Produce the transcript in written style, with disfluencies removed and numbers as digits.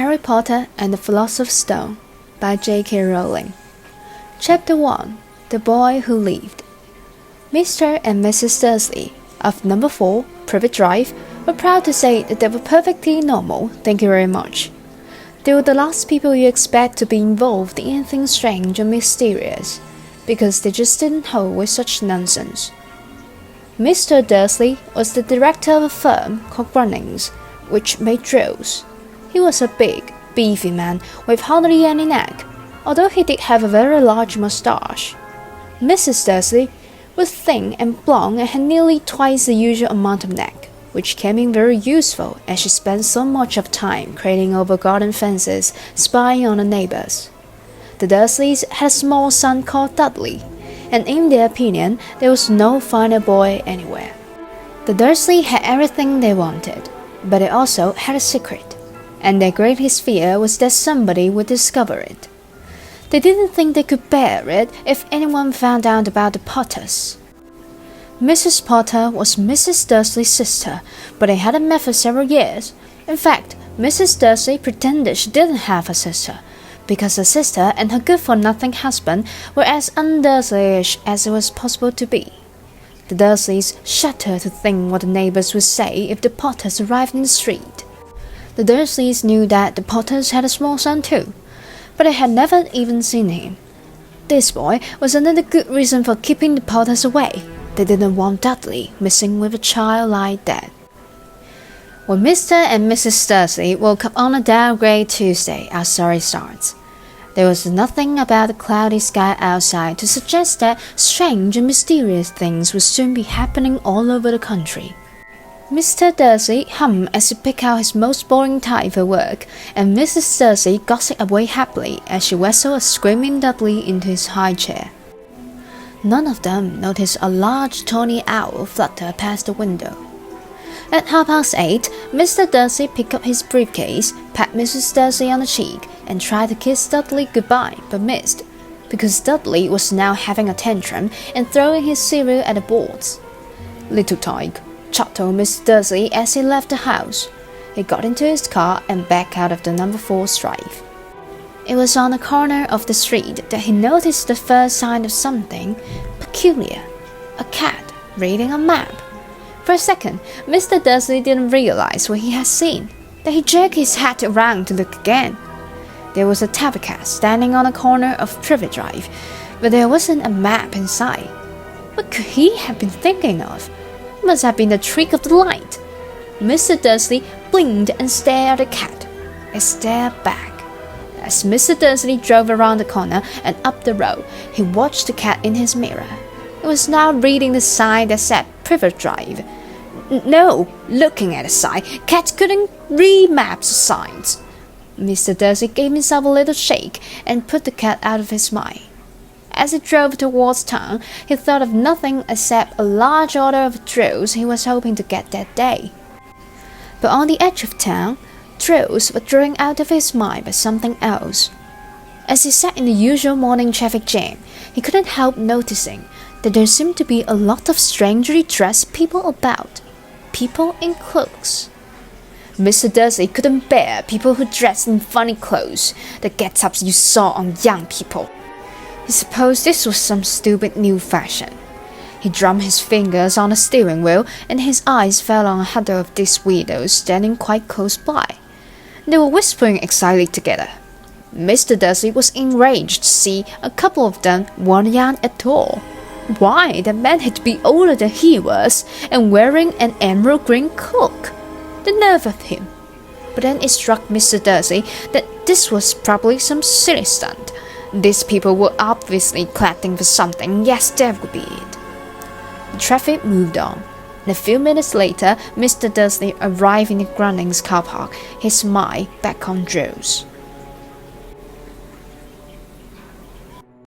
Harry Potter and the Philosopher's Stone by J.K. Rowling. Chapter 1. The Boy Who Lived. Mr. and Mrs. Dursley of Number 4, Privet Drive, were proud to say that they were perfectly normal, thank you very much. They were the last people you expect to be involved in anything strange or mysterious, because they just didn't hold with such nonsense. Mr. Dursley was the director of a firm called Runnings, which made drills. He was a big, beefy man with hardly any neck, although he did have a very large moustache. Mrs. Dursley was thin and blonde and had nearly twice the usual amount of neck, which came in very useful as she spent so much of time craning over garden fences, spying on the neighbors. The Dursleys had a small son called Dudley, and in their opinion, there was no finer boy anywhere. The Dursleys had everything they wanted, but they also had a secret, and their greatest fear was that somebody would discover it. They didn't think they could bear it if anyone found out about the Potters. Mrs. Potter was Mrs. Dursley's sister, but they hadn't met for several years. In fact, Mrs. Dursley pretended she didn't have a sister, because her sister and her good-for-nothing husband were as un-Dursleyish as it was possible to be. The Dursleys shuddered to think what the neighbors would say if the Potters arrived in the street. The Dursleys knew that the Potters had a small son too, but they had never even seen him. This boy was another good reason for keeping the Potters away. They didn't want Dudley missing with a child like that. When Mr. and Mrs. Dursley woke up on a dull grey Tuesday, our story starts. There was nothing about the cloudy sky outside to suggest that strange and mysterious things would soon be happening all over the country. Mr. Dursley hummed as he picked out his most boring type for work, and Mrs. Dursley gossiped away happily as she wrestled a screaming Dudley into his high chair. None of them noticed a large tawny owl flutter past the window. At 8:30, Mr. Dursley picked up his briefcase, pat Mrs. Dursley on the cheek, and tried to kiss Dudley goodbye, but missed, because Dudley was now having a tantrum and throwing his cereal at the boards. "Little tyke," chuckled Mr. Dursley as he left the house. He got into his car and backed out of the Number 4 drive. It was on the corner of the street that he noticed the first sign of something peculiar: a cat reading a map. For a second, Mr. Dursley didn't realize what he had seen. Then he jerked his hat around to look again. There was a tabby cat standing on the corner of Privet Drive, but there wasn't a map in sight. What could he have been thinking of? It must have been the trick of the light. Mr. Dursley blinked and stared at the cat. It stared back. As Mr. Dursley drove around the corner and up the road, he watched the cat in his mirror. It was now reading the sign that said Privet Drive. No, looking at the sign, cats couldn't read maps or signs. Mr. Dursley gave himself a little shake and put the cat out of his mind. As he drove towards town, he thought of nothing except a large order of drills he was hoping to get that day. But on the edge of town, drills were drawing out of his mind by something else. As he sat in the usual morning traffic jam, he couldn't help noticing that there seemed to be a lot of strangely dressed people about, people in cloaks. Mr. Dursley couldn't bear people who dressed in funny clothes, the get-ups you saw on young people. He supposed this was some stupid new fashion. He drummed his fingers on the steering wheel, and his eyes fell on a huddle of these weirdos standing quite close by. They were whispering excitedly together. Mr. Dursley was enraged to see a couple of them weren't young at all. Why, the man had to be older than he was, and wearing an emerald green cloak. The nerve of him! But then it struck Mr. Dursley that this was probably some silly stunt. These people were obviously clapping for something. Yes, that would be it. The traffic moved on, and a few minutes later, Mr. Dursley arrived in the Grunnings car park, his mind back on drills.